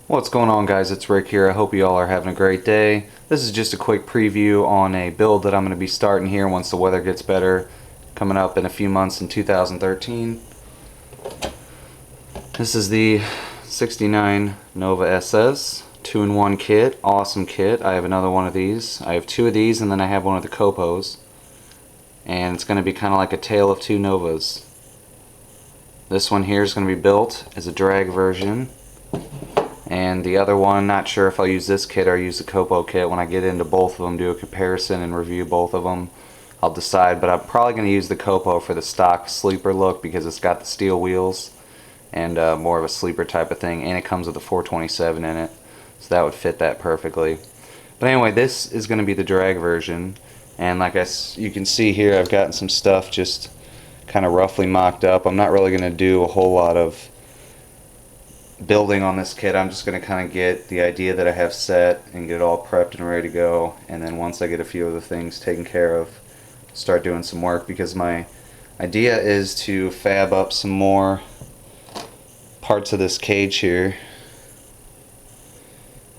What's going on, guys? It's Rick here. I hope you all are having a great day. This is just a quick preview on a build that I'm going to be starting here once the weather gets better, coming up in a few months in 2013. This is the 69 Nova SS 2-in-1 kit. Awesome kit. I have another one of these. I have two of these, and then I have one of the Copos. And it's going to be kind of like a tale of two Novas. This one here is going to be built as a drag version. And the other one, not sure if I'll use this kit or use the Copo kit. When I get into both of them, do a comparison and review both of them, I'll decide. But I'm probably going to use the Copo for the stock sleeper look because it's got the steel wheels and more of a sleeper type of thing. And it comes with a 427 in it, so that would fit that perfectly. But anyway, this is going to be the drag version. And like you can see here, I've gotten some stuff just kind of roughly mocked up. I'm not really going to do a whole lot of building on this kit. I'm just going to kind of get the idea that I have set and get it all prepped and ready to go, and then once I get a few of the things taken care of, start doing some work, because my idea is to fab up some more parts of this cage here.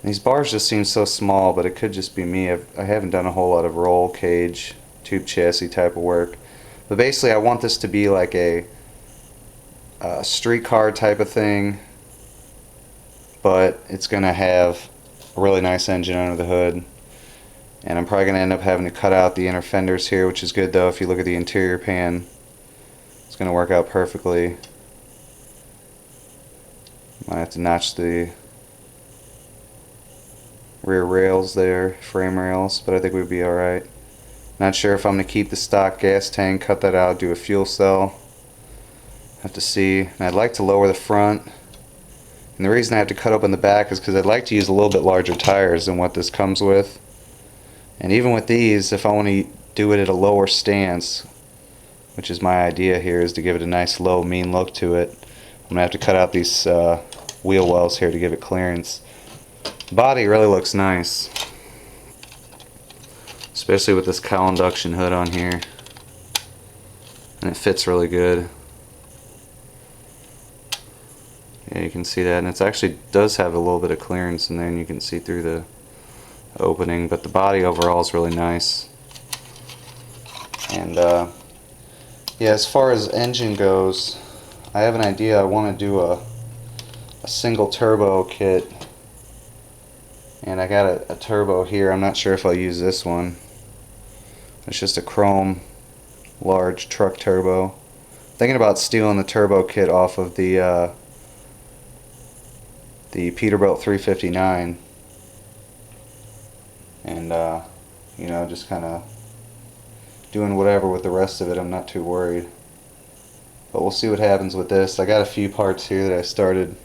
These bars just seem so small, but it could just be me. I haven't done a whole lot of roll cage, tube chassis type of work, but basically I want this to be like a streetcar type of thing, but it's going to have a really nice engine under the hood. And I'm probably going to end up having to cut out the inner fenders here, which is good though. If you look at the interior pan, it's going to work out perfectly. Might have to notch the rear rails there, frame rails, but I think we'd be alright. Not sure if I'm going to keep the stock gas tank, cut that out, do a fuel cell. Have to see. And I'd like to lower the front. And the reason I have to cut open the back is because I'd like to use a little bit larger tires than what this comes with. And even with these, if I want to do it at a lower stance, which is my idea here, is to give it a nice low mean look to it, I'm going to have to cut out these wheel wells here to give it clearance. The body really looks nice, especially with this cowl induction hood on here, and it fits really good. Yeah, you can see that, and it actually does have a little bit of clearance in there, and you can see through the opening, but the body overall is really nice. And yeah, as far as engine goes, I have an idea. I want to do a single turbo kit, and I got a turbo here. I'm not sure if I'll use this one. It's just a chrome large truck turbo. Thinking about stealing the turbo kit off of the Peterbilt 359, and you know, just kind of doing whatever with the rest of it. I'm not too worried, but we'll see what happens with this. I got a few parts here that I started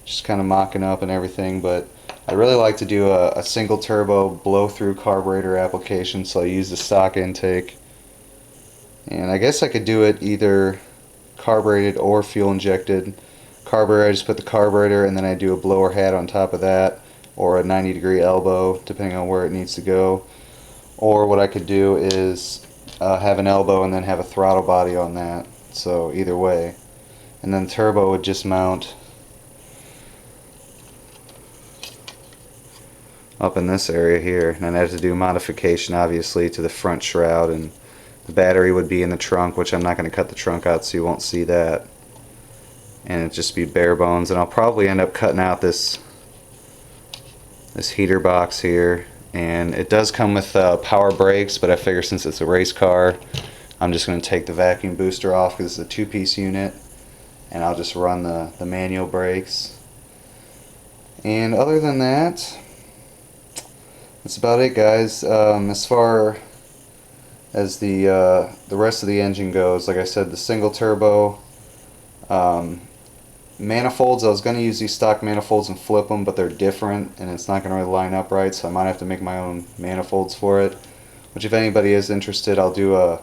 just kind of mocking up and everything, but I really like to do a single turbo blow through carburetor application, so I use the stock intake, and I guess I could do it either carbureted or fuel injected. Carburetor, I just put the carburetor and then I do a blower hat on top of that, or a 90-degree elbow depending on where it needs to go. Or what I could do is have an elbow and then have a throttle body on that, so either way. And then turbo would just mount up in this area here, and I'd have to do modification obviously to the front shroud, and the battery would be in the trunk, which I'm not going to cut the trunk out so you won't see that. And it'd just be bare bones, and I'll probably end up cutting out this heater box here. And it does come with power brakes, but I figure since it's a race car, I'm just going to take the vacuum booster off because it's a two-piece unit, and I'll just run the manual brakes. And other than that, that's about it, guys. As far as the rest of the engine goes, like I said, the single turbo. Manifolds, I was going to use these stock manifolds and flip them, but they're different and it's not going to really line up right, so I might have to make my own manifolds for it, which if anybody is interested, I'll do a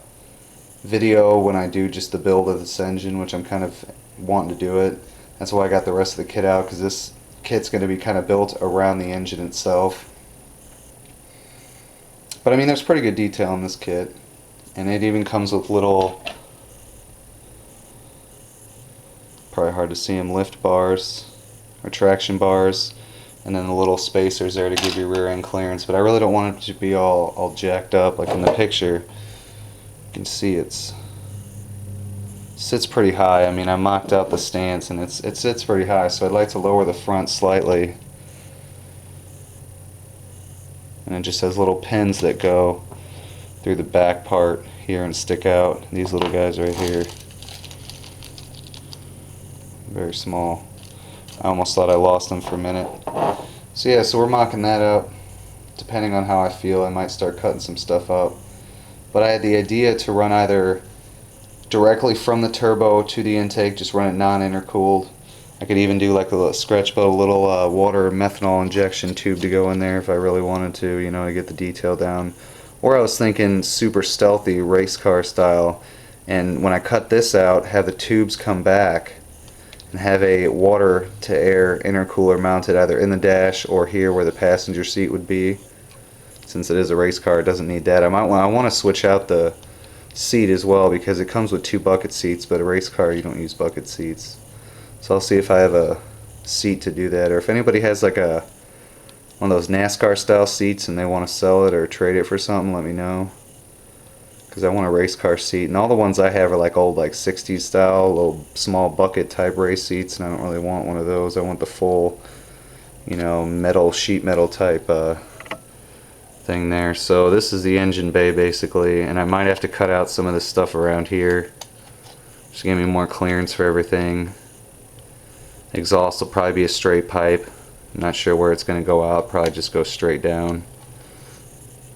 video when I do just the build of this engine, which I'm kind of wanting to do it. That's why I got the rest of the kit out, because this kit's going to be kind of built around the engine itself. But I mean, there's pretty good detail in this kit, and it even comes with little, probably hard to see them, lift bars or traction bars, and then the little spacers there to give you rear end clearance. But I really don't want it to be all jacked up like in the picture. You can see it sits pretty high. I mean, I mocked out the stance and it sits pretty high, so I'd like to lower the front slightly. And it just has little pins that go through the back part here and stick out. These little guys right here. Very small. I almost thought I lost them for a minute. So yeah, so we're mocking that up. Depending on how I feel, I might start cutting some stuff up. But I had the idea to run either directly from the turbo to the intake, just run it non-intercooled. I could even do like a little scratch build a little water methanol injection tube to go in there if I really wanted to, you know, to get the detail down. Or I was thinking super stealthy race car style, and when I cut this out, have the tubes come back and have a water to air intercooler mounted either in the dash or here where the passenger seat would be. Since it is a race car, it doesn't need that. I want to switch out the seat as well, because it comes with 2 bucket seats, but a race car you don't use bucket seats. So I'll see if I have a seat to do that, or if anybody has like one of those NASCAR style seats and they want to sell it or trade it for something, let me know, because I want a race car seat. And all the ones I have are like old, like 60s style little small bucket type race seats, and I don't really want one of those. I want the full, you know, metal, sheet metal type thing there. So this is the engine bay basically, and I might have to cut out some of this stuff around here just to give me more clearance for everything. Exhaust will probably be a straight pipe. I'm not sure where it's going to go out. Probably just go straight down.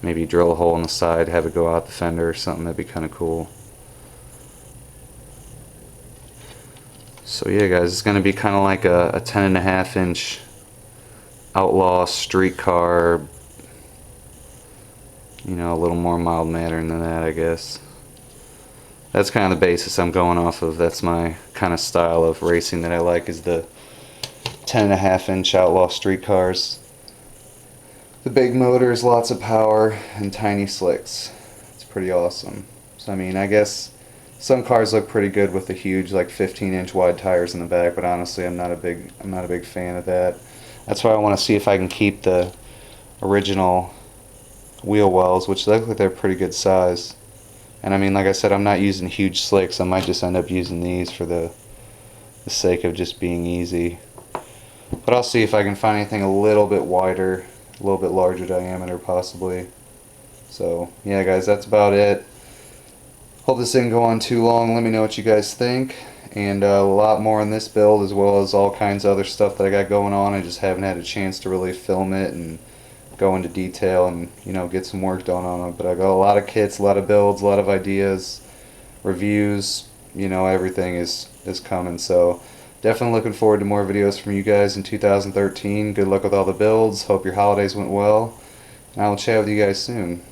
Maybe drill a hole in the side, have it go out the fender or something. That'd be kind of cool. So yeah guys, it's going to be kind of like a 10.5 inch outlaw street car, you know, a little more mild mannered than that, I guess. That's kind of the basis I'm going off of. That's my kind of style of racing that I like, is the 10.5 inch outlaw street cars. The big motors, lots of power, and tiny slicks. It's pretty awesome. So I mean, I guess some cars look pretty good with the huge like 15-inch wide tires in the back, but honestly I'm not a big fan of that. That's why I want to see if I can keep the original wheel wells, which look like they're pretty good size. And I mean, like I said, I'm not using huge slicks. I might just end up using these for the sake of just being easy. But I'll see if I can find anything a little bit wider, a little bit larger diameter possibly. So yeah guys, that's about it. Hope this didn't go on too long. Let me know what you guys think. And a lot more on this build, as well as all kinds of other stuff that I got going on. I just haven't had a chance to really film it and go into detail and, you know, get some work done on it. But I got a lot of kits, a lot of builds, a lot of ideas, reviews, you know, everything is coming. So definitely looking forward to more videos from you guys in 2013. Good luck with all the builds. Hope your holidays went well. And I will chat with you guys soon.